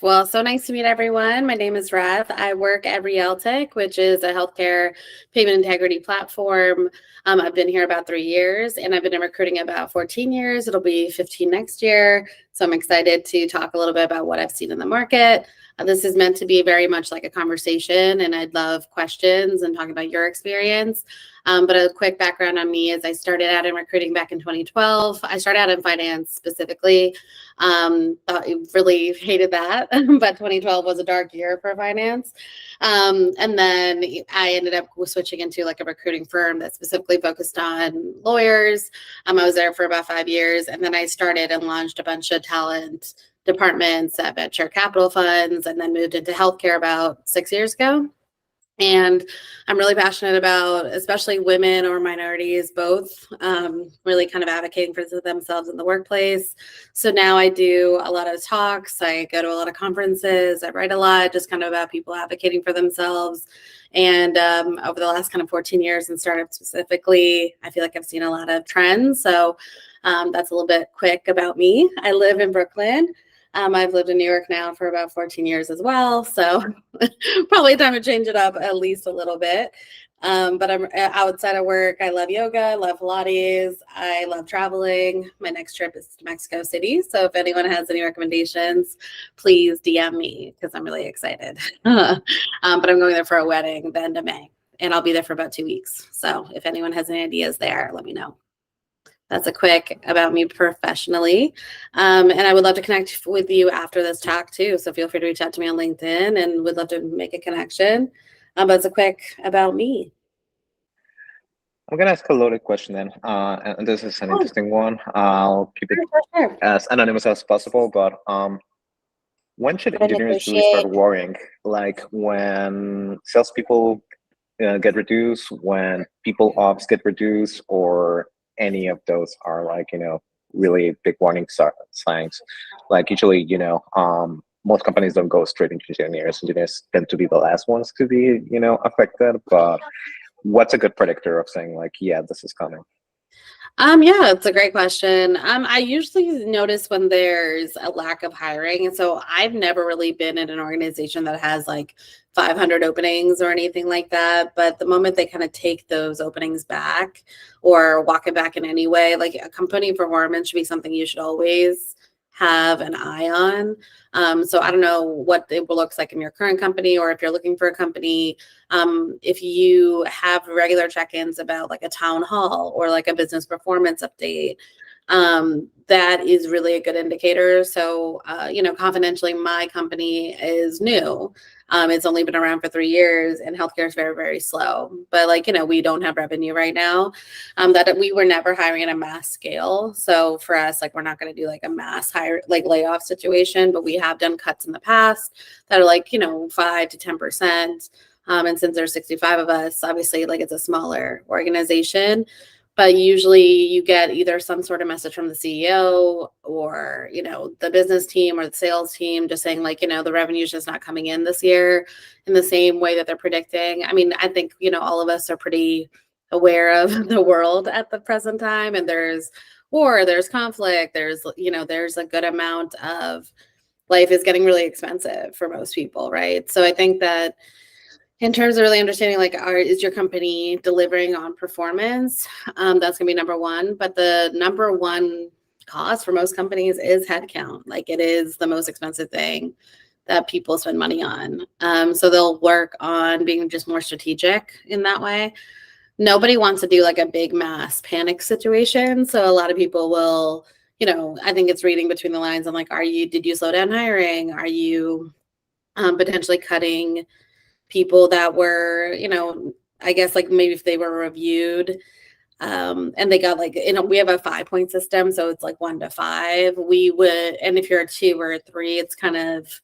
Well, so nice to meet everyone. My name is Reth. I work at Rialtic, which is a healthcare payment integrity platform. I've been here about 3 years, and I've been in recruiting about 14 years. It'll be 15 next year. So I'm excited to talk a little bit about what I've seen in the market. This is meant to be very much like a conversation, and I'd love questions and talking about your experience. But a quick background on me is I started out in recruiting back in 2012. I started out in finance specifically. I really hated that, but 2012 was a dark year for finance. And then I ended up switching into like a recruiting firm that specifically focused on lawyers. I was there for about 5 years, and then I started and launched a bunch of talent departments at venture capital funds, and then moved into healthcare about 6 years ago. And I'm really passionate about, especially women or minorities, both, really kind of advocating for themselves in the workplace. So now I do a lot of talks. I go to a lot of conferences. I write a lot, just kind of about people advocating for themselves. And over the last kind of 14 years in startups specifically, I feel like I've seen a lot of trends. So that's a little bit quick about me. I live in Brooklyn. I've lived in New York now for about 14 years as well. So probably time to change it up at least a little bit. But I'm outside of work. I love yoga. I love Pilates. I love traveling. My next trip is to Mexico City. So if anyone has any recommendations, please DM me because I'm really excited. But I'm going there for a wedding the end of May, and I'll be there for about 2 weeks. So if anyone has any ideas there, let me know. That's a quick about me professionally. And I would love to connect with you after this talk too. So feel free to reach out to me on LinkedIn, and would love to make a connection. But it's a quick about me. I'm going to ask a loaded question then. And this is an interesting one. I'll keep it as anonymous as possible. But when should engineers really start worrying? Like when salespeople get reduced, when people ops get reduced, or any of those are like, really big warning signs. Like usually, most companies don't go straight into engineers. Engineers tend to be the last ones to be, affected. But what's a good predictor of saying like, yeah, this is coming? Yeah, it's a great question. I usually notice when there's a lack of hiring. And so I've never really been in an organization that has like 500 openings or anything like that. But the moment they kind of take those openings back or walk it back in any way, like a company performance should be something you should always have an eye on. So I don't know what it looks like in your current company, or if you're looking for a company, if you have regular check-ins about like a town hall or like a business performance update, that is really a good indicator. So, confidentially, my company is new. It's only been around for 3 years, and healthcare is very, very slow. But we don't have revenue right now. That we were never hiring at a mass scale. So for us, we're not going to do like a mass hire, like layoff situation, but we have done cuts in the past that are 5 to 10%. And since there's 65 of us, obviously it's a smaller organization. But usually you get either some sort of message from the CEO or, the business team or the sales team just saying the revenue is just not coming in this year in the same way that they're predicting. I mean, I think, all of us are pretty aware of the world at the present time, and there's war, there's conflict, there's a good amount of life is getting really expensive for most people, right? So I think that in terms of really understanding, is your company delivering on performance? That's gonna be number one. But the number one cost for most companies is headcount. It is the most expensive thing that people spend money on. So they'll work on being just more strategic in that way. Nobody wants to do a big mass panic situation. So a lot of people will, I think it's reading between the lines. I'm like, did you slow down hiring? Are you potentially cutting people that were, I guess maybe if they were reviewed and they got we have a 5-point system. So it's 1 to 5. We would, and if you're a 2 or a 3, it's kind of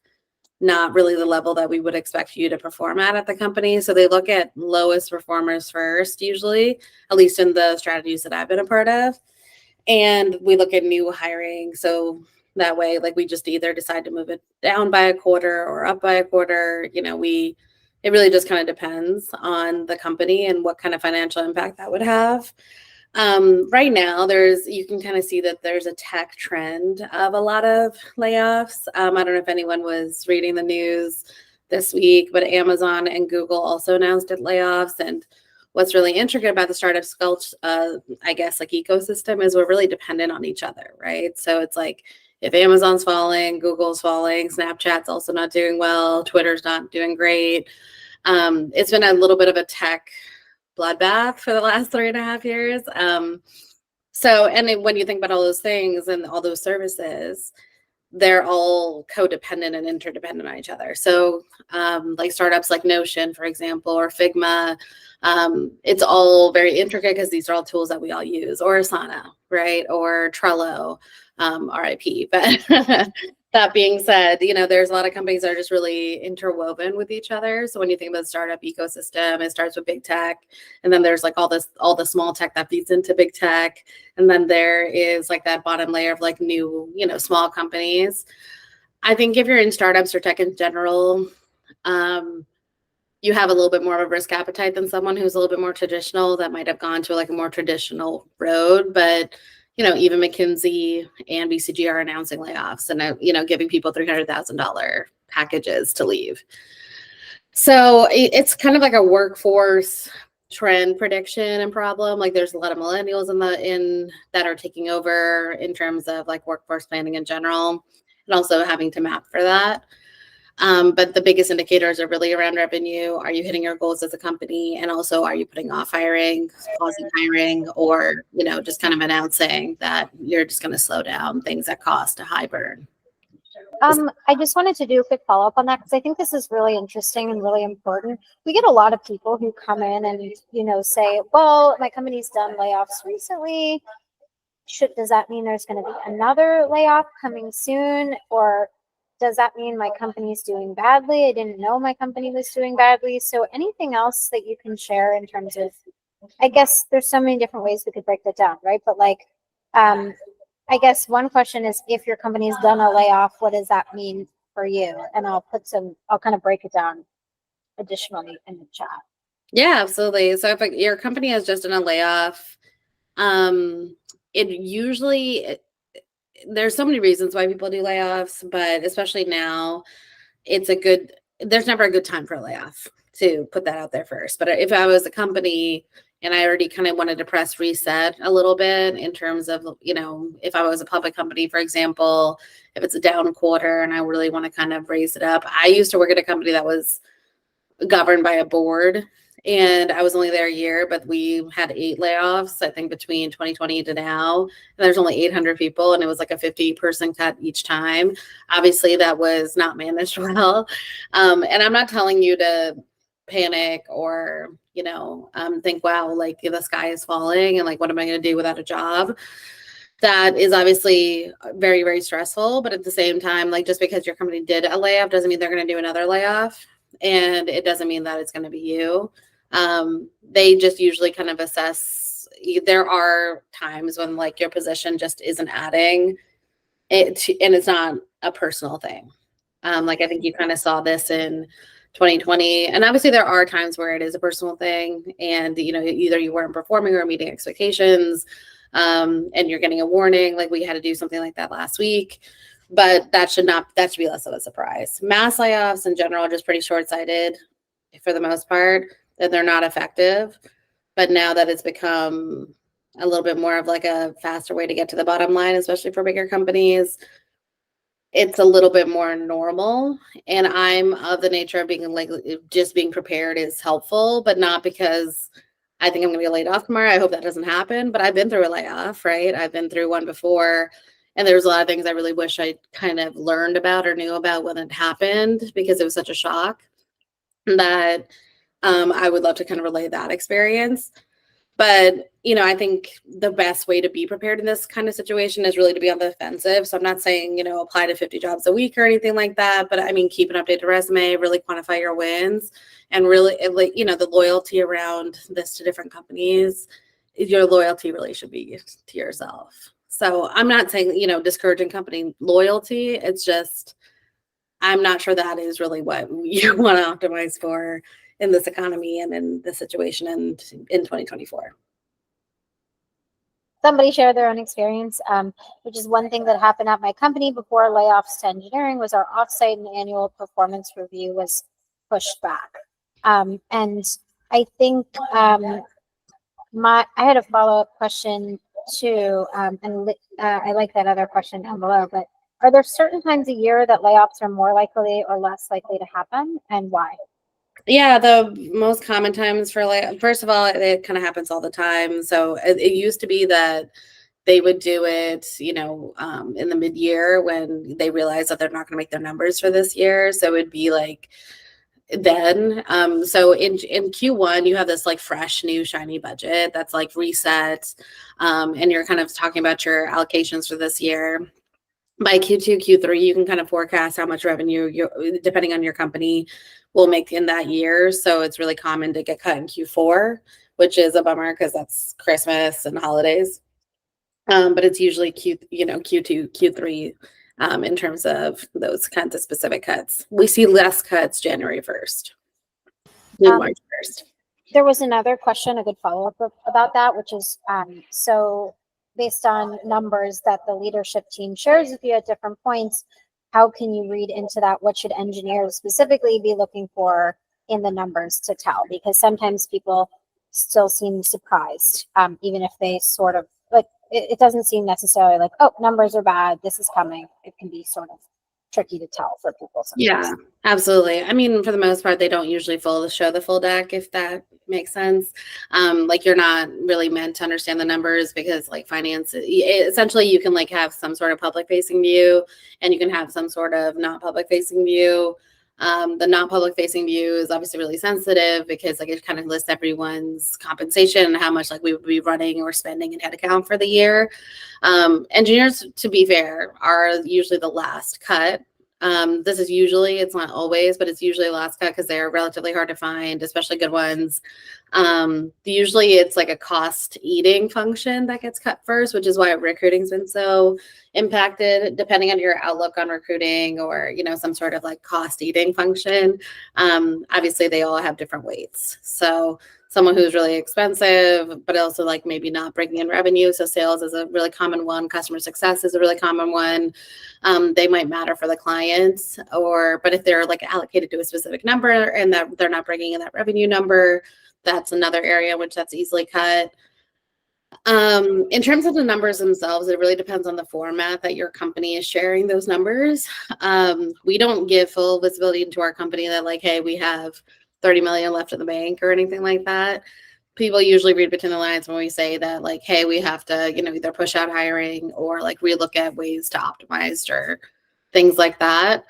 not really the level that we would expect you to perform at the company. So they look at lowest performers first, usually, at least in the strategies that I've been a part of. And we look at new hiring. So that way, we just either decide to move it down by a quarter or up by a quarter. It really just kind of depends on the company and what kind of financial impact that would have. Right now, you can kind of see that there's a tech trend of a lot of layoffs. I don't know if anyone was reading the news this week, but Amazon and Google also announced layoffs. And what's really intricate about the startup culture, I guess, like ecosystem is we're really dependent on each other, right? So it's like if Amazon's falling, Google's falling, Snapchat's also not doing well, Twitter's not doing great. It's been a little bit of a tech bloodbath for the last 3.5 years. When you think about all those things and all those services, they're all codependent and interdependent on each other. So like startups like Notion, for example, or Figma, it's all very intricate because these are all tools that we all use, or Asana, right? Or Trello, RIP. But that being said, there's a lot of companies that are just really interwoven with each other. So when you think about the startup ecosystem, it starts with big tech, and then there's like all the small tech that feeds into big tech, and then there is like that bottom layer of like new, small companies. I think if you're in startups or tech in general, you have a little bit more of a risk appetite than someone who's a little bit more traditional that might have gone to like a more traditional road. But even McKinsey and BCG are announcing layoffs and giving people $300,000 packages to leave. So it's kind of like a workforce trend prediction and problem. Like there's a lot of millennials in that are taking over in terms of like workforce planning in general, and also having to map for that. But the biggest indicators are really around revenue. Are you hitting your goals as a company? And also, are you putting off hiring, pausing hiring, or, just kind of announcing that you're just going to slow down things that cost a high burn? I just wanted to do a quick follow-up on that because I think this is really interesting and really important. We get a lot of people who come in and, say, well, my company's done layoffs recently. Does that mean there's going to be another layoff coming soon? Or does that mean my company's doing badly? I didn't know my company was doing badly. So anything else that you can share in terms of, I guess there's so many different ways we could break that down, right? But like, I guess one question is, if your company's done a layoff, what does that mean for you? And I'll kind of break it down additionally in the chat. Yeah, absolutely. So if your company has just done a layoff, there's so many reasons why people do layoffs, but especially now, there's never a good time for a layoff, to put that out there first. But if I was a company and I already kind of wanted to press reset a little bit in terms of, if I was a public company, for example, if it's a down quarter and I really want to kind of raise it up. I used to work at a company that was governed by a board, and I was only there a year, but we had 8 layoffs, I think, between 2020 to now. And there's only 800 people, and it was like a 50-person cut each time. Obviously, that was not managed well. And I'm not telling you to panic or, think, wow, like the sky is falling and like, what am I going to do without a job? That is obviously very, very stressful. But at the same time, like just because your company did a layoff doesn't mean they're going to do another layoff. And it doesn't mean that it's going to be you. They just usually kind of assess. There are times when like your position just isn't adding it, and it's not a personal thing. Like I think you kind of saw this in 2020, and obviously there are times where it is a personal thing, and either you weren't performing or meeting expectations, and you're getting a warning. Like we had to do something like that last week. But that should be less of a surprise. Mass layoffs in general are just pretty short-sighted for the most part, that they're not effective. But now that it's become a little bit more of like a faster way to get to the bottom line, especially for bigger companies, it's a little bit more normal. And I'm of the nature of being like, just being prepared is helpful, but not because I think I'm going to get laid off tomorrow. I hope that doesn't happen. But I've been through a layoff, right? I've been through one before. And there's a lot of things I really wish I kind of learned about or knew about when it happened, because it was such a shock that I would love to kind of relay that experience. But, I think the best way to be prepared in this kind of situation is really to be on the offensive. So I'm not saying, apply to 50 jobs a week or anything like that. But I mean, keep an updated resume, really quantify your wins, and really, the loyalty around this to different companies, your loyalty really should be to yourself. So I'm not saying, discouraging company loyalty. It's just, I'm not sure that is really what you want to optimize for in this economy and in this situation and in 2024. somebody share their own experience, which is one thing that happened at my company before layoffs to engineering was our offsite and annual performance review was pushed back. And I think I had a follow-up question too, I like that other question down below, but are there certain times a year that layoffs are more likely or less likely to happen, and why? Yeah, the most common times for first of all, it kind of happens all the time. So it used to be that they would do it, in the mid-year when they realize that they're not going to make their numbers for this year. So it'd be like then. So in Q1, you have this like fresh, new, shiny budget that's like reset, and you're kind of talking about your allocations for this year. By Q2, Q3, you can kind of forecast how much revenue you, depending on your company, will make in that year. So it's really common to get cut in Q4, which is a bummer because that's Christmas and holidays. But it's usually Q2, Q3, in terms of those kinds of specific cuts. We see less cuts January 1st, March 1st. There was another question, a good follow-up about that, which is, so based on numbers that the leadership team shares with you at different points, how can you read into that? What should engineers specifically be looking for in the numbers to tell? Because sometimes people still seem surprised, even if they sort of, like, it doesn't seem necessarily like, oh, numbers are bad, this is coming. It can be sort of tricky to tell for people sometimes. Yeah, absolutely. I mean, for the most part, they don't usually show the full deck, if that makes sense. Like you're not really meant to understand the numbers because like finance, essentially you can like have some sort of public facing view and you can have some sort of not public facing view. The not public facing view is obviously really sensitive because like it kind of lists everyone's compensation and how much like we would be running or spending in headcount for the year. Engineers, to be fair, are usually the last cut. This is usually, it's not always, but it's usually last cut because they're relatively hard to find, especially good ones. Usually it's like a cost eating function that gets cut first, which is why recruiting's been so impacted, depending on your outlook on recruiting or, some sort of like cost eating function. Obviously they all have different weights. So someone who's really expensive, but also like maybe not bringing in revenue. So sales is a really common one. Customer success is a really common one. They might matter for the clients but if they're like allocated to a specific number and that they're not bringing in that revenue number, that's another area in which that's easily cut. In terms of the numbers themselves, it really depends on the format that your company is sharing those numbers. We don't give full visibility into our company that like, hey, we have 30 million left in the bank or anything like that. People usually read between the lines when we say that like, hey, we have to, either push out hiring or like relook at ways to optimize or things like that.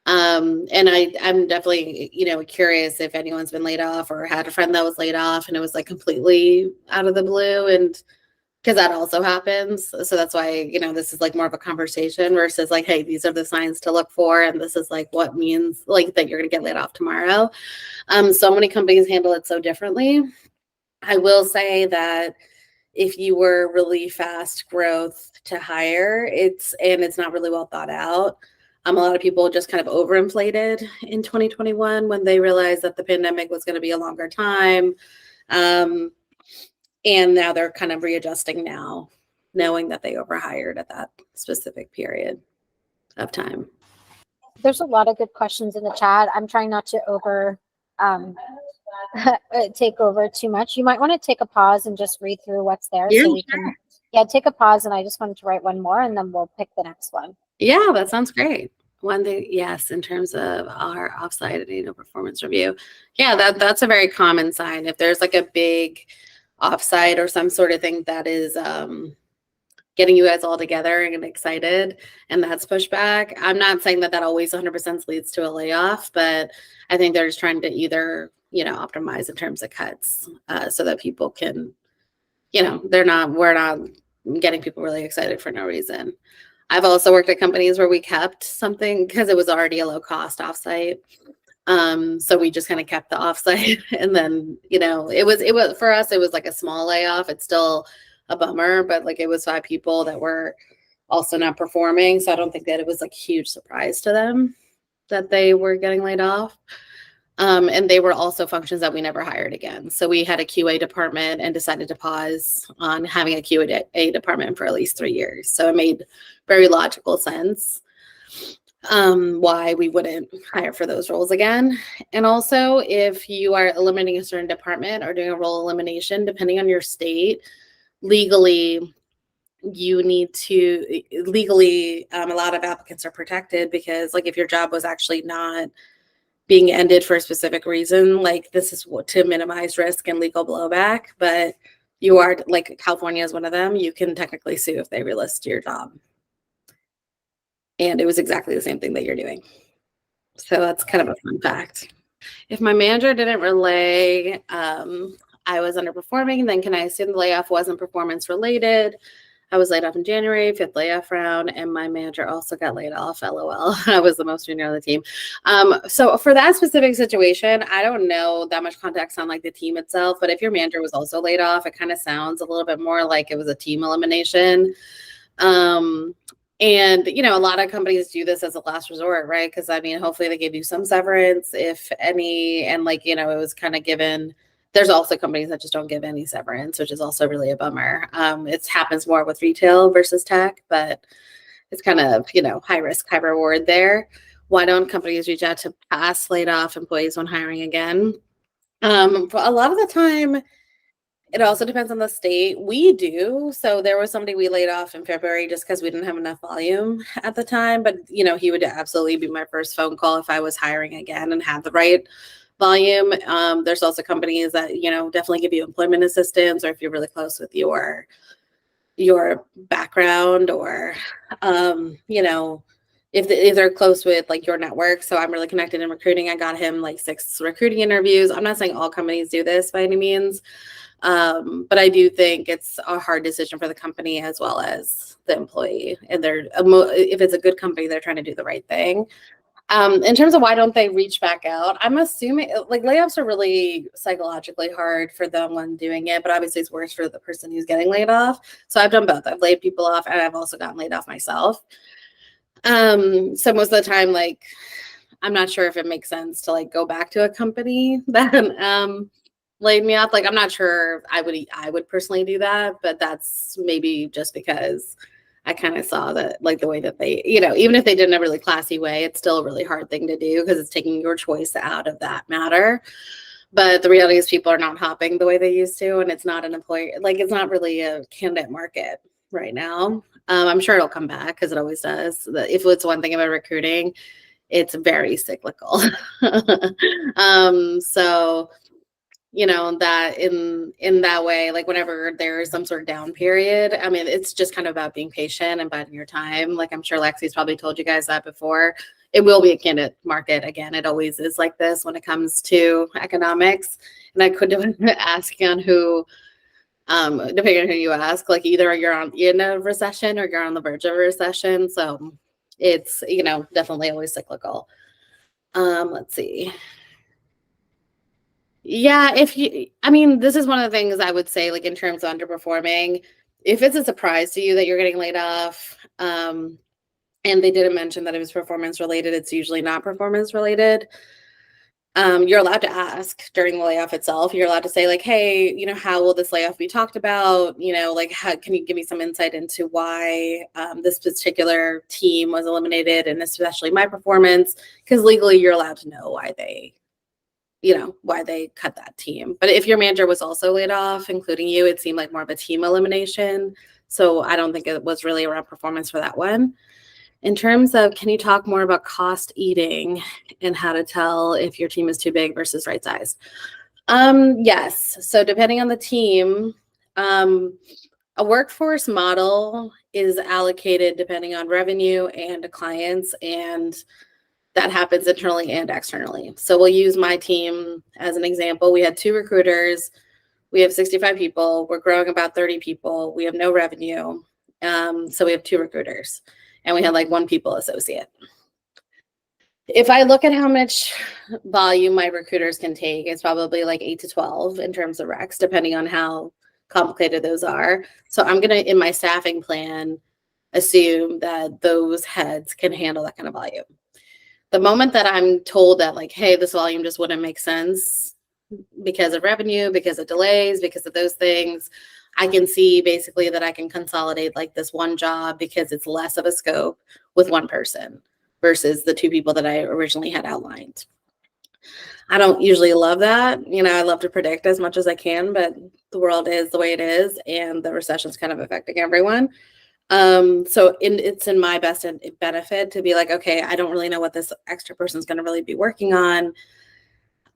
And I'm definitely, curious if anyone's been laid off or had a friend that was laid off and it was like completely out of the blue, and because that also happens. So that's why, this is like more of a conversation versus like, hey, these are the signs to look for. And this is like what means like that you're going to get laid off tomorrow. So many companies handle it so differently. I will say that if you were really fast growth to hire, it's not really well thought out. A lot of people just kind of overinflated in 2021 when they realized that the pandemic was going to be a longer time. And now they're kind of readjusting now, knowing that they overhired at that specific period of time. There's a lot of good questions in the chat. I'm trying not to take over too much. You might want to take a pause and just read through what's there. Yeah, so we can, take a pause, and I just wanted to write one more and then we'll pick the next one. Yeah, that sounds great. One thing, yes, in terms of our offsite and annual performance review. Yeah, that's a very common sign. If there's like a big offsite or some sort of thing that is getting you guys all together and excited, and that's pushback. I'm not saying that always 100% leads to a layoff, but I think they're just trying to either, optimize in terms of cuts so that people can, we're not getting people really excited for no reason. I've also worked at companies where we kept something because it was already a low cost offsite. So we just kind of kept the offsite, and then, it was for us, it was like a small layoff. It's still a bummer, but like it was 5 people that were also not performing. So I don't think that it was like a huge surprise to them that they were getting laid off. And they were also functions that we never hired again. So we had a QA department and decided to pause on having a QA department for at least 3 years. So it made very logical sense why we wouldn't hire for those roles again. And also, if you are eliminating a certain department or doing a role elimination, depending on your state, legally, you need to a lot of applicants are protected because, like, if your job was actually not being ended for a specific reason, like, this is to minimize risk and legal blowback, but you are, like, California is one of them, you can technically sue if they relist your job. And it was exactly the same thing that you're doing. So that's kind of a fun fact. If my manager didn't relay I was underperforming, then can I assume the layoff wasn't performance related? I was laid off in January, 5th layoff round, and my manager also got laid off, LOL. I was the most junior on the team. So for that specific situation, I don't know that much context on, like, the team itself, but if your manager was also laid off, it kind of sounds a little bit more like it was a team elimination. And, a lot of companies do this as a last resort, right? Because, I mean, hopefully they give you some severance, if any, and, like, it was kind of given. There's also companies that just don't give any severance, which is also really a bummer. It happens more with retail versus tech, but it's kind of, high risk, high reward there. Why don't companies reach out to past laid off employees when hiring again? But a lot of the time, it also depends on the state. We do. So there was somebody we laid off in February just because we didn't have enough volume at the time. But, he would absolutely be my first phone call if I was hiring again and had the right volume. There's also companies that, definitely give you employment assistance, or if you're really close with your background, or, if they're close with, like, your network. So I'm really connected in recruiting. I got him like 6 recruiting interviews. I'm not saying all companies do this by any means. But I do think it's a hard decision for the company as well as the employee. And if it's a good company, they're trying to do the right thing. In terms of why don't they reach back out, I'm assuming, like, layoffs are really psychologically hard for the one doing it, but obviously it's worse for the person who's getting laid off. So I've done both. I've laid people off and I've also gotten laid off myself. So most of the time, like, I'm not sure if it makes sense to, like, go back to a company that laid me off. Like, I'm not sure I would personally do that, but that's maybe just because I kind of saw that, like, the way that they, even if they did in a really classy way, it's still a really hard thing to do because it's taking your choice out of that matter. But the reality is people are not hopping the way they used to, and it's not an employer, like, it's not really a candidate market right now. I'm sure it'll come back because it always does. If it's one thing about recruiting, it's very cyclical. So, that in that way, like, whenever there's some sort of down period, I mean, it's just kind of about being patient and biding your time. Like, I'm sure Lexi's probably told you guys that before. It will be a candidate market again. It always is like this when it comes to economics. And I could have been asking on who, depending on who you ask, like, either you're in a recession or you're on the verge of a recession. So it's, definitely always cyclical. Let's see. Yeah, this is one of the things I would say, like, in terms of underperforming, if it's a surprise to you that you're getting laid off, and they didn't mention that it was performance related, it's usually not performance related. You're allowed to ask during the layoff itself. You're allowed to say, like, hey, how will this layoff be talked about? Like, how can you give me some insight into why this particular team was eliminated, and especially my performance? Because legally you're allowed to know why they cut that team. But if your manager was also laid off, including you, it seemed like more of a team elimination. So I don't think it was really around performance for that one. In terms of, can you talk more about cost eating and how to tell if your team is too big versus right sized? Yes. So depending on the team, a workforce model is allocated depending on revenue and clients, and that happens internally and externally. So we'll use my team as an example. We had 2 recruiters. We have 65 people. We're growing about 30 people. We have no revenue. So we have 2 recruiters, and we had like 1 people associate. If I look at how much volume my recruiters can take, it's probably like 8 to 12 in terms of recs, depending on how complicated those are. So I'm going to, in my staffing plan, assume that those heads can handle that kind of volume. The moment that I'm told that like, hey, this volume just wouldn't make sense because of revenue, because of delays, because of those things, I can see basically that I can consolidate like this one job because it's less of a scope with one person versus the two people that I originally had outlined. I don't usually love that. I love to predict as much as I can, but the world is the way it is, and the recession's kind of affecting everyone. So it's in my best benefit to be like, okay, I don't really know what this extra person's going to really be working on.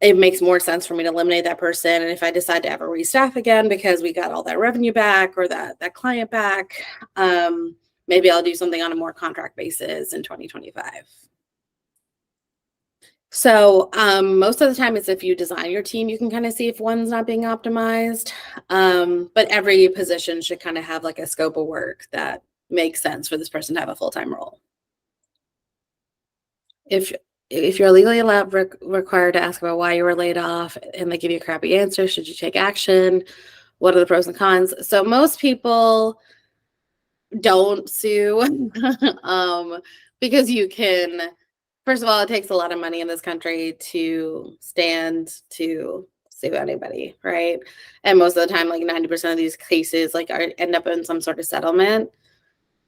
It makes more sense for me to eliminate that person. And if I decide to ever restaff again because we got all that revenue back or that client back, maybe I'll do something on a more contract basis in 2025. So most of the time it's if you design your team, you can kind of see if one's not being optimized. But every position should kind of have like a scope of work that makes sense for this person to have a full-time role. If you're legally required to ask about why you were laid off and they give you a crappy answer, should you take action? What are the pros and cons? So most people don't sue because you can, first of all, it takes a lot of money in this country to stand to sue anybody, right? And most of the time, like 90% of these cases like end up in some sort of settlement.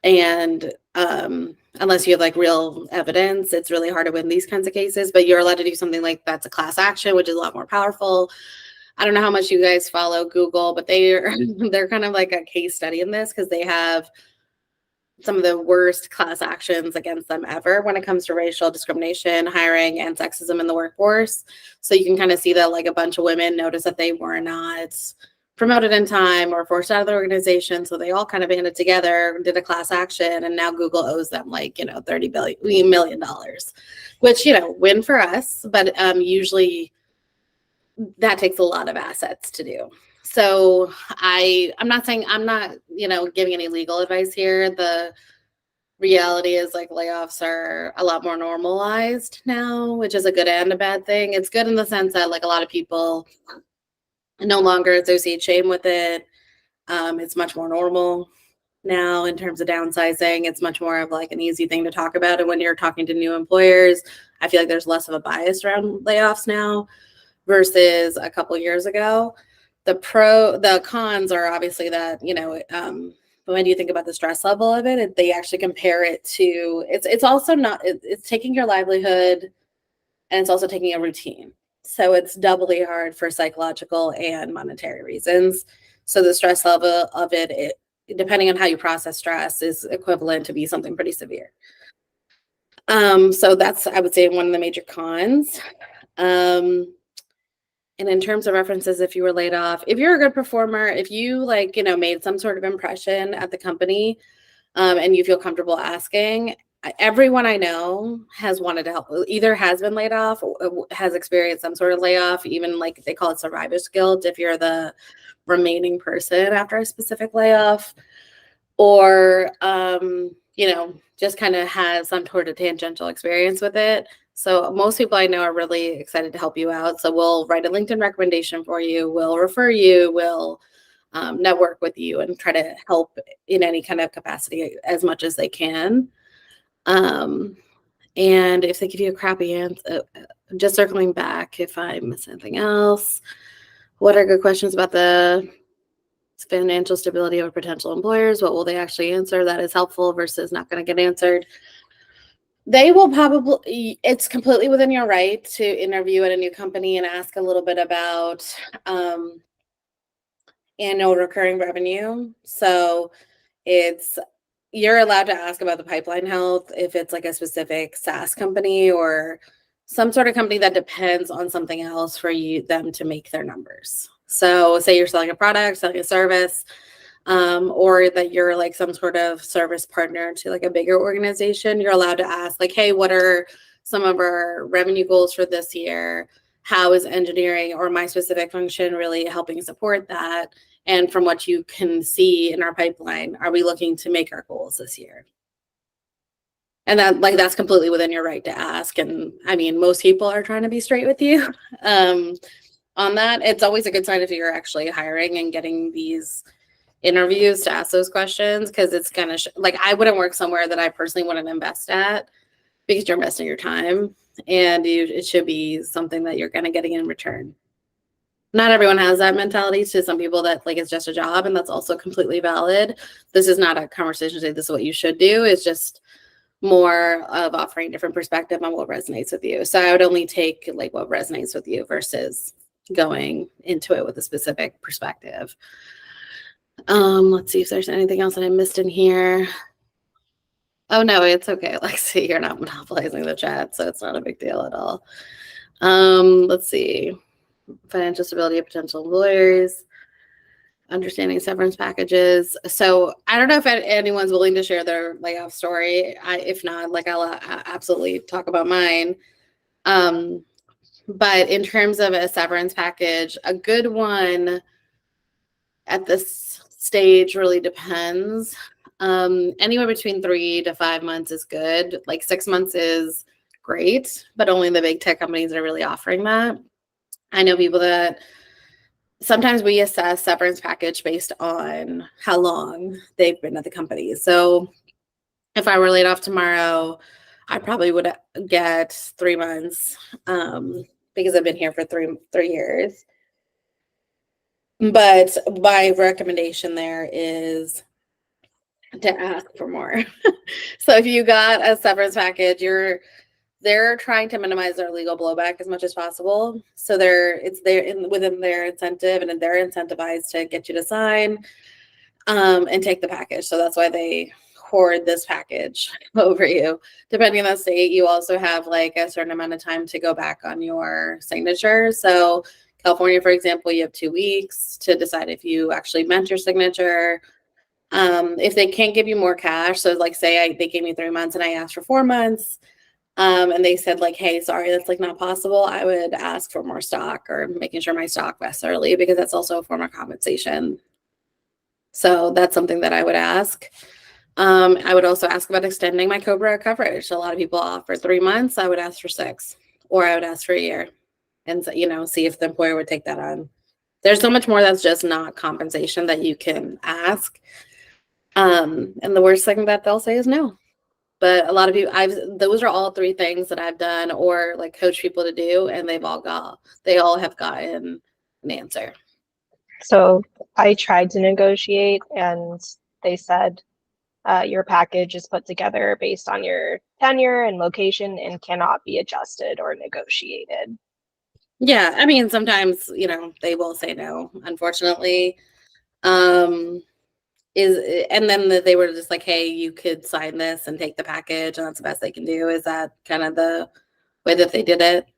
And unless you have like real evidence, it's really hard to win these kinds of cases, but you're allowed to do something like that's a class action, which is a lot more powerful. I don't know how much you guys follow Google, but they're kind of like a case study in this because they have some of the worst class actions against them ever when it comes to racial discrimination, hiring, and sexism in the workforce. So you can kind of see that like a bunch of women noticed that they were not promoted in time or forced out of the organization. So they all kind of banded together, did a class action, and now Google owes them like, $30 million, which, win for us. But usually that takes a lot of assets to do. So I'm not saying, I'm not, giving any legal advice here. The reality is like layoffs are a lot more normalized now, which is a good and a bad thing. It's good in the sense that like a lot of people no longer associate shame with it. It's much more normal now in terms of downsizing. It's much more of like an easy thing to talk about. And when you're talking to new employers, I feel like there's less of a bias around layoffs now versus a couple years ago. The cons are obviously that, when you think about the stress level of it, they actually compare it to, it's also not, it's taking your livelihood and it's also taking a routine. So it's doubly hard for psychological and monetary reasons. So the stress level of it, depending on how you process stress, is equivalent to be something pretty severe. So that's, I would say, one of the major cons. And in terms of references, if you were laid off, if you're a good performer, if you made some sort of impression at the company, and you feel comfortable asking, everyone I know has wanted to help, either has been laid off or has experienced some sort of layoff, even like they call it survivor's guilt if you're the remaining person after a specific layoff, or, just kind of has some sort of tangential experience with it. So most people I know are really excited to help you out. So we'll write a LinkedIn recommendation for you. We'll refer you. We'll network with you and try to help in any kind of capacity as much as they can. And if they give you a crappy answer, just circling back, if I miss anything else, what are good questions about the financial stability of potential employers? What will they actually answer that is helpful versus not going to get answered? They will probably, it's completely within your right to interview at a new company and ask a little bit about annual recurring revenue. So you're allowed to ask about the pipeline health if it's like a specific SaaS company or some sort of company that depends on something else for them to make their numbers. So say you're selling a product, selling a service, or that you're like some sort of service partner to like a bigger organization, you're allowed to ask like, hey, what are some of our revenue goals for this year? How is engineering or my specific function really helping support that? And from what you can see in our pipeline, are we looking to make our goals this year? And that's completely within your right to ask. And I mean, most people are trying to be straight with you on that. It's always a good sign if you're actually hiring and getting these interviews to ask those questions, because it's gonna I wouldn't work somewhere that I personally wouldn't invest at because you're investing your time, and it should be something that you're kind of getting in return. Not everyone has that mentality. To some people, that like it's just a job, and that's also completely valid. This is not a conversation to say this is what you should do. It's just more of offering different perspective on what resonates with you. So I would only take like what resonates with you versus going into it with a specific perspective. Let's see if there's anything else that I missed in here. Oh no, it's okay, Lexi. You're not monopolizing the chat, so it's not a big deal at all. Let's see. Financial stability of potential lawyers, understanding severance packages. So I don't know if anyone's willing to share their layoff story. If not, like I'll absolutely talk about mine. But in terms of a severance package, a good one at this stage really depends. Anywhere between 3 to 5 months is good. Like 6 months is great, but only the big tech companies are really offering that. I know people that sometimes we assess severance package based on how long they've been at the company. So if I were laid off tomorrow, I probably would get 3 months because I've been here for three years. But my recommendation there is to ask for more. So if you got a severance package, they're trying to minimize their legal blowback as much as possible. So within their incentive, and they're incentivized to get you to sign and take the package. So that's why they hoard this package over you. Depending on the state, you also have like a certain amount of time to go back on your signature. So California, for example, you have 2 weeks to decide if you actually meant your signature. If they can't give you more cash, so like say they gave me 3 months and I asked for 4 months, and they said like, hey, sorry, that's like not possible, I would ask for more stock, or making sure my stock vests early, because that's also a form of compensation. So that's something that I would ask. I would also ask about extending my COBRA coverage. A lot of people offer 3 months. I would ask for 6, or I would ask for a year, and see if the employer would take that on. There's so much more that's just not compensation that you can ask. And the worst thing that they'll say is no. But a lot of people, those are all 3 things that I've done or like coach people to do, and they all have gotten an answer. So I tried to negotiate, and they said your package is put together based on your tenure and location and cannot be adjusted or negotiated. Yeah, I mean, sometimes, they will say no, unfortunately. And then they were just like, hey, you could sign this and take the package, and that's the best they can do. Is that kind of the way that they did it?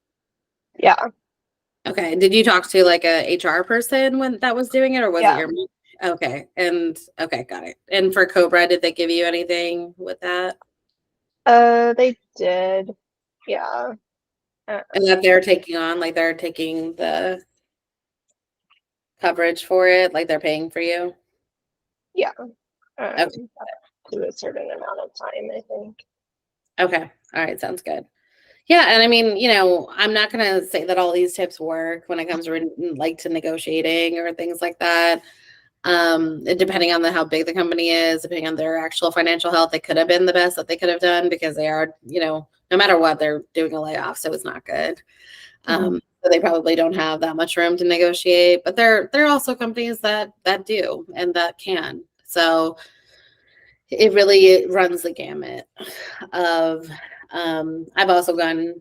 Yeah. Okay. Did you talk to like a HR person when that was doing it, or was it your? Okay. Okay, got it. And for COBRA, did they give you anything with that? They did. Yeah. And that they're taking on, like they're taking the coverage for it, like they're paying for you? Yeah. Okay. To a certain amount of time, I think. Okay. All right. Sounds good. Yeah. And I mean, I'm not going to say that all these tips work when it comes to negotiating or things like that. Depending on how big the company is, depending on their actual financial health, it could have been the best that they could have done, because they are, no matter what, they're doing a layoff. So it's not good. So they probably don't have that much room to negotiate, but there are also companies that do and that can. So it really runs the gamut of, I've also gone,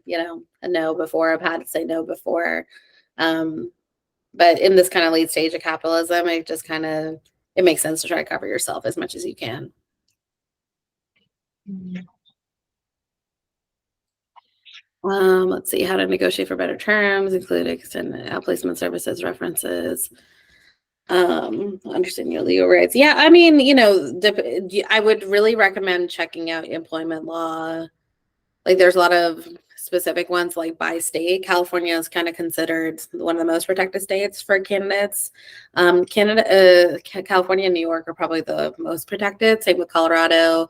a no before. I've had to say no before. But in this kind of late stage of capitalism, it just it makes sense to try to cover yourself as much as you can. Let's see, how to negotiate for better terms, include extended outplacement services, references, understand your legal rights. Yeah, I mean, I would really recommend checking out employment law. Like there's a lot of specific ones, like by state. California is kind of considered one of the most protected states for candidates. California and New York are probably the most protected. Same with Colorado.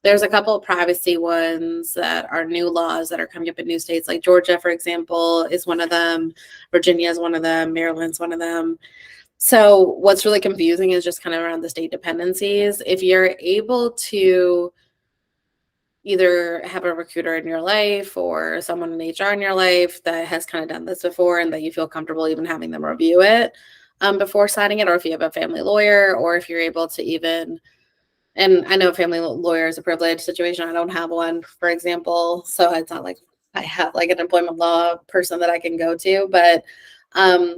There's a couple of privacy ones that are new laws that are coming up in new states, like Georgia, for example, is one of them. Virginia is one of them. Maryland's one of them. So what's really confusing is just kind of around the state dependencies. If you're able to, either have a recruiter in your life or someone in HR in your life that has kind of done this before and that you feel comfortable even having them review it before signing it, or if you have a family lawyer, or if you're able to even, and I know family lawyer is a privileged situation. I don't have one, for example, so it's not like I have like an employment law person that I can go to, but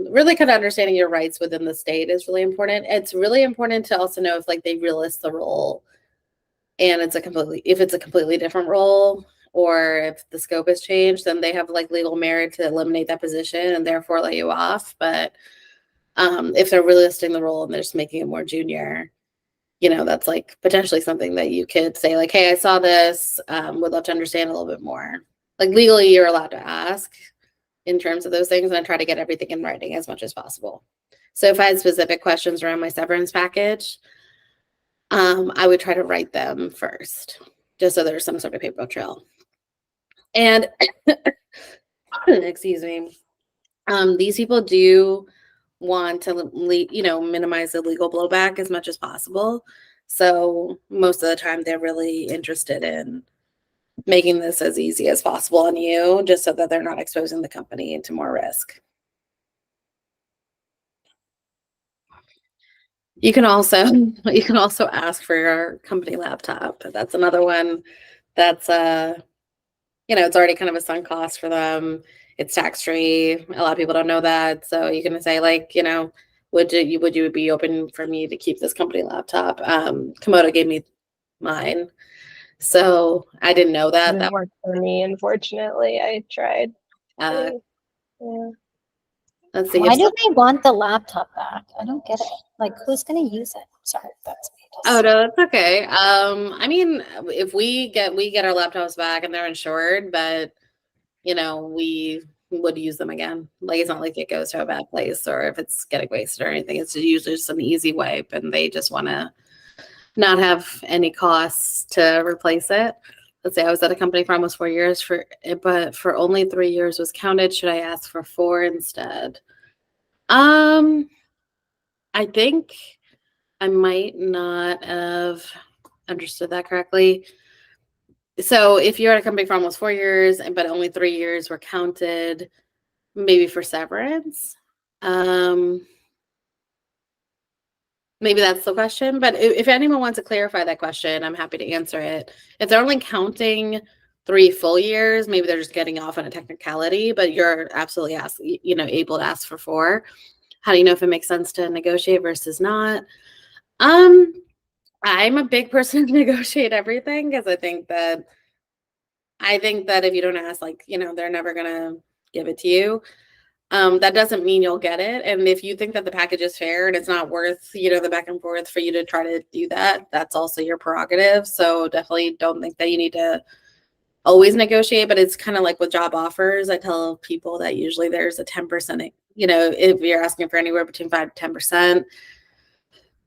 really kind of understanding your rights within the state is really important. It's really important to also know if like they relist the role and if it's a completely different role, or if the scope has changed, then they have like legal merit to eliminate that position and therefore lay you off. But if they're relisting the role and they're just making it more junior, that's like potentially something that you could say like, hey, I saw this, would love to understand a little bit more. Like legally, you're allowed to ask in terms of those things, and I try to get everything in writing as much as possible. So if I had specific questions around my severance package, I would try to write them first, just so there's some sort of paper trail. And excuse me, these people do want to minimize the legal blowback as much as possible. So most of the time they're really interested in making this as easy as possible on you, just so that they're not exposing the company into more risk. You can also ask for your company laptop. That's another one that's it's already kind of a sunk cost for them. It's tax free. A lot of people don't know that. So you can say like, would you be open for me to keep this company laptop? Komodo gave me mine. So I didn't know that. Didn't work for me, unfortunately. I tried. Yeah. Let's see. Why do they want the laptop back? I don't get it. Like, who's gonna use it? Sorry, that's me. Oh no, that's okay. I mean, if we get our laptops back and they're insured, but we would use them again. Like, it's not like it goes to a bad place or if it's getting wasted or anything. It's usually just an easy wipe, and they just want to not have any costs to replace it. Let's say I was at a company for almost 4 years but for only 3 years was counted. Should I ask for 4 instead? I think I might not have understood that correctly. So if you're at a company for almost 4 years, but only 3 years were counted, maybe for severance, maybe that's the question. But if anyone wants to clarify that question, I'm happy to answer it. If they're only counting 3 full years, maybe they're just getting off on a technicality, but you're absolutely able to ask for 4. How do you know if it makes sense to negotiate versus not? I'm a big person to negotiate everything, because I think that if you don't ask, they're never gonna give it to you. That doesn't mean you'll get it. And if you think that the package is fair and it's not worth, the back and forth for you to try to do that, that's also your prerogative. So definitely don't think that you need to always negotiate, but it's kind of like with job offers. I tell people that usually there's a 10%, if you're asking for anywhere between 5 to 10%.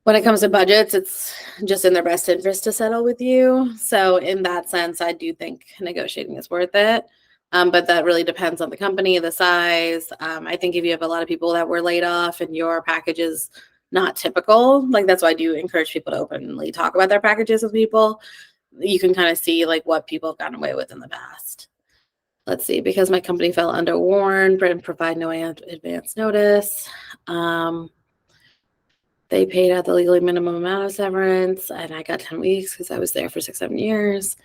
When it comes to budgets, it's just in their best interest to settle with you. So in that sense, I do think negotiating is worth it. But that really depends on the company, the size. I think if you have a lot of people that were laid off and your package is not typical, like that's why I do encourage people to openly talk about their packages with people. You can kind of see like what people have gotten away with in the past. Let's see, because my company fell under warn and provide no advance notice. They paid out the legally minimum amount of severance, and I got 10 weeks because I was there for 6-7 years.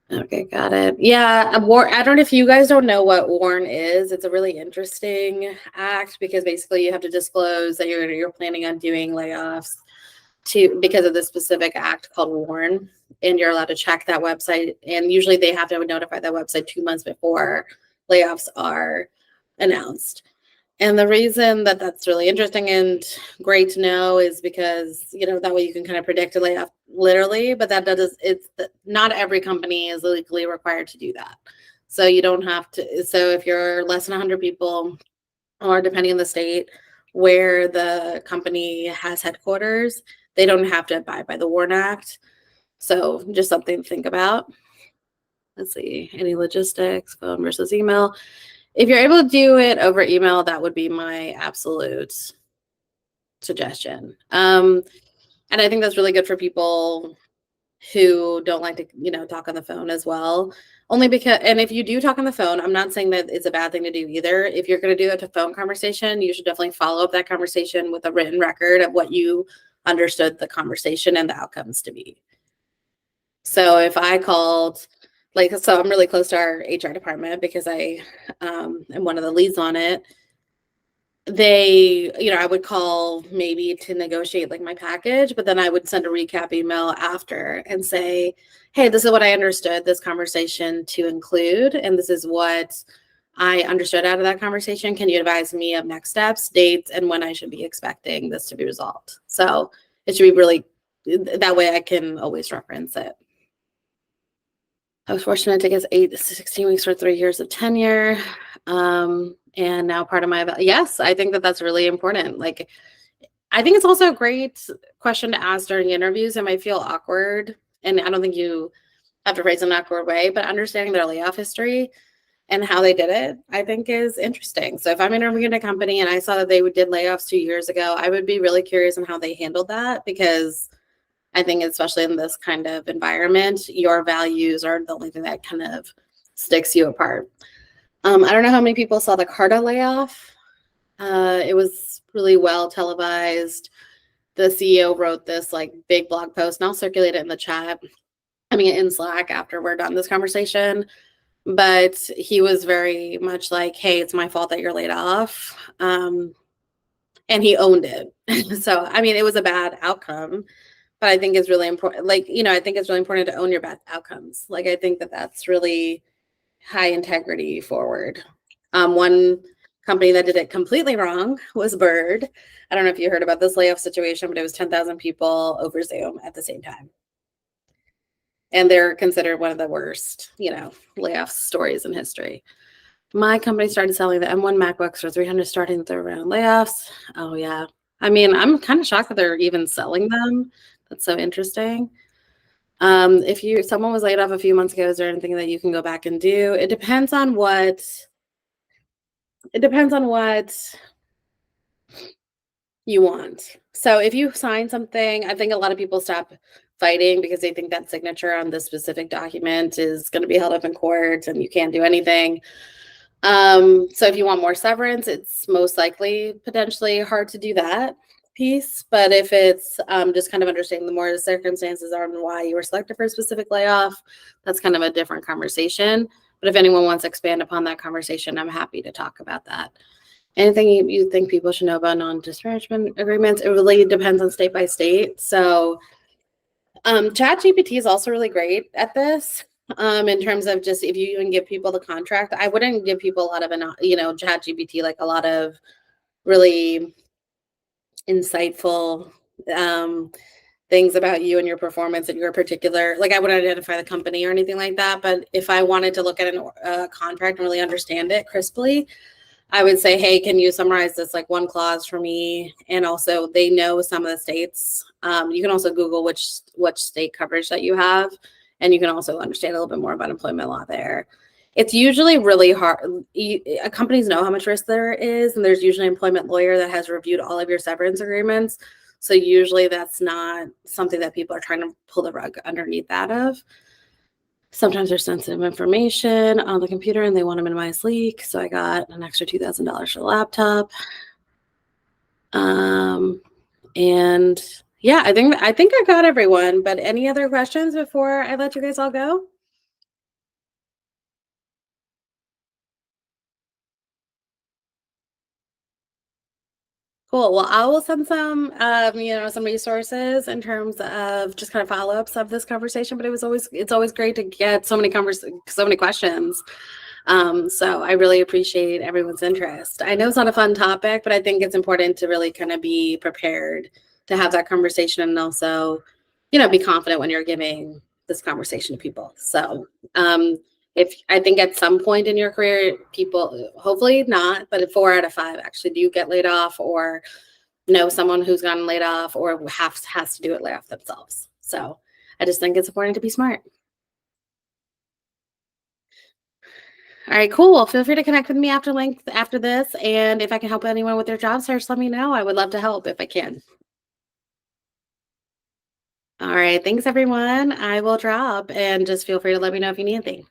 Okay, got it. Yeah, I don't know if you guys don't know what WARN is. It's a really interesting act because basically you have to disclose that you're planning on doing layoffs because of the specific act called WARN, and you're allowed to check that website. And usually they have to notify that website 2 months before layoffs are announced. And the reason that that's really interesting and great to know is because, that way you can kind of predict a layoff literally, but not every company is legally required to do that. So you don't have to. So if you're less than 100 people, or depending on the state where the company has headquarters, they don't have to abide by the WARN Act. So just something to think about. Let's see, any logistics, phone versus email. If you're able to do it over email, that would be my absolute suggestion. And I think that's really good for people who don't like to, talk on the phone as well. Only because, and if you do talk on the phone, I'm not saying that it's a bad thing to do either. If you're going to do a phone conversation, you should definitely follow up that conversation with a written record of what you understood the conversation and the outcomes to be. So if I called, so I'm really close to our HR department because I am one of the leads on it. I would call maybe to negotiate like my package, but then I would send a recap email after and say, hey, this is what I understood this conversation to include, and this is what I understood out of that conversation. Can you advise me of next steps, dates, and when I should be expecting this to be resolved? So it should be really, that way I can always reference it. I was fortunate to get 16 weeks for 3 years of tenure. And now part of my, yes, I think that that's really important. Like, I think it's also a great question to ask during interviews. It might feel awkward, and I don't think you have to phrase it in an awkward way, but understanding their layoff history and how they did it, I think is interesting. So if I'm interviewing a company and I saw that they did layoffs 2 years ago, I would be really curious on how they handled that, because I think especially in this kind of environment, your values are the only thing that kind of sticks you apart. I don't know how many people saw the Carta layoff. It was really well televised. The CEO wrote this like big blog post, and I'll circulate it in the chat. In Slack after we're done this conversation. But he was very much like, hey, it's my fault that you're laid off. And he owned it. So, it was a bad outcome, but I think it's really important. I think it's really important to own your bad outcomes. I think that that's really high integrity forward. One company that did it completely wrong was Bird. I don't know if you heard about this layoff situation, but it was 10,000 people over Zoom at the same time. And they're considered one of the worst, layoff stories in history. My company started selling the M1 MacBooks for $300 starting the third round layoffs. Oh yeah. I'm kind of shocked that they're even selling them. That's so interesting. If someone was laid off a few months ago, is there anything that you can go back and do? It depends on what you want. So if you sign something, I think a lot of people stop fighting because they think that signature on this specific document is going to be held up in court and you can't do anything. So if you want more severance, it's most likely potentially hard to do that piece. But if it's just kind of understanding the more the circumstances are and why you were selected for a specific layoff, that's kind of a different conversation. But if anyone wants to expand upon that conversation, I'm happy to talk about that. Anything you think people should know about non-disparagement agreements? It really depends on state by state. So ChatGPT is also really great at this. In terms of just if you even give people the contract, I wouldn't give people a lot of, ChatGPT, like a lot of really insightful things about you and your performance and your particular, I wouldn't identify the company or anything like that. But if I wanted to look at a contract and really understand it crisply, I would say, hey, can you summarize this one clause for me? And also they know some of the states. You can also Google which state coverage that you have. And you can also understand a little bit more about employment law there. It's usually really hard. Companies know how much risk there is, and there's usually an employment lawyer that has reviewed all of your severance agreements. So usually that's not something that people are trying to pull the rug underneath that of. Sometimes there's sensitive information on the computer and they want to minimize leak. So I got an extra $2,000 for the laptop. And yeah, I think I got everyone, but any other questions before I let you guys all go? Cool. Well, I will send some, some resources in terms of just kind of follow-ups of this conversation, but it's always great to get so many questions. So I really appreciate everyone's interest. I know it's not a fun topic, but I think it's important to really kind of be prepared to have that conversation and also, be confident when you're giving this conversation to people. So, if I think at some point in your career, people, hopefully not, but 4 out of 5 actually do get laid off or know someone who's gotten laid off or has to do it, lay off themselves. So I just think it's important to be smart. All right, cool. Well, feel free to connect with me after this. And if I can help anyone with their job search, let me know. I would love to help if I can. All right. Thanks, everyone. I will drop and just feel free to let me know if you need anything.